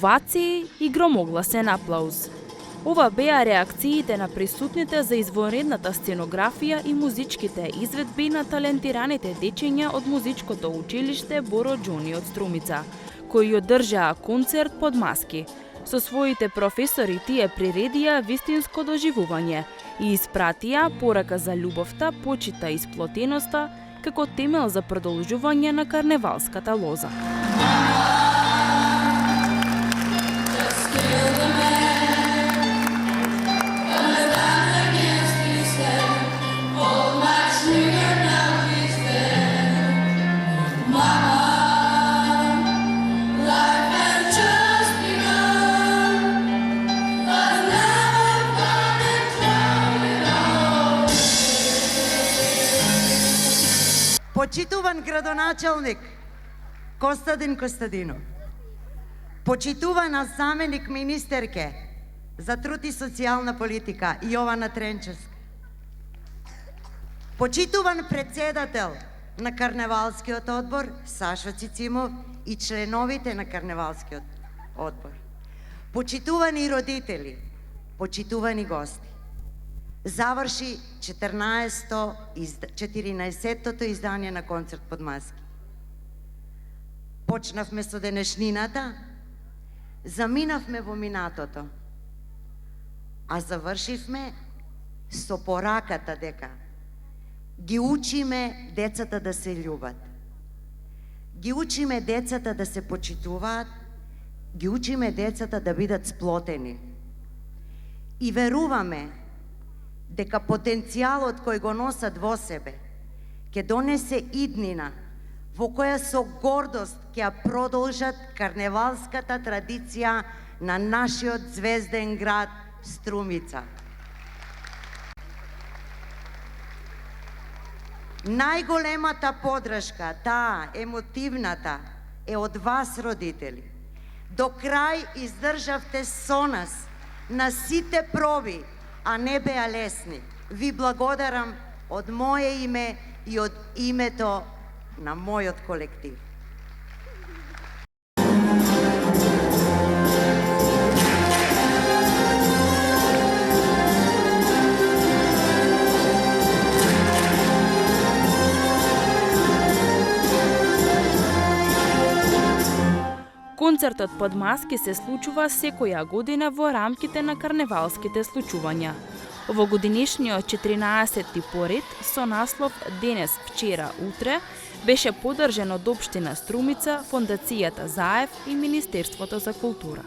овации и громогласен аплауз. Ова беа реакциите на присутните за извонредната сценографија и музичките изведби на талентираните дечиња од музичкото училиште Боро Џони од Струмица, кои одржаа концерт под маски. Со своите професори тие приредија вистинско доживување и испратија порака за љубовта, почита и сплотеноста како темел за продолжување на карневалската лоза. Почитуван градоначалник Костадин Костадинов, почитувана заменик министерке за труд и социјална политика Јована Тренчевска, почитуван председател на Карневалскиот одбор Сашо Цицимов и членовите на Карневалскиот одбор, почитувани родители, почитувани гости. Заврши 14-тото издание на концерт под маски. Почнавме со денешнината, заминавме во минатото, а завршивме со пораката дека ги учиме децата да се љубат, ги учиме децата да се почитуваат, ги учиме децата да бидат сплотени. И веруваме дека потенцијалот кој го носат во себе ќе донесе иднина во која со гордост ќе ја продолжат карневалската традиција на нашиот звезден град Струмица. Најголемата подршка, таа емотивната, е од вас, родители. До крај издржавте со нас на сите проби, а не беа лесни. Ви благодарам од мое име и од името на мојот колектив. Концертот под маски се случува секоја година во рамките на карневалските случувања. Овогодинешниот 14-ти поред со наслов Денес, вчера, утре беше подржан од Општина Струмица, Фондацијата Заев и Министерството за култура.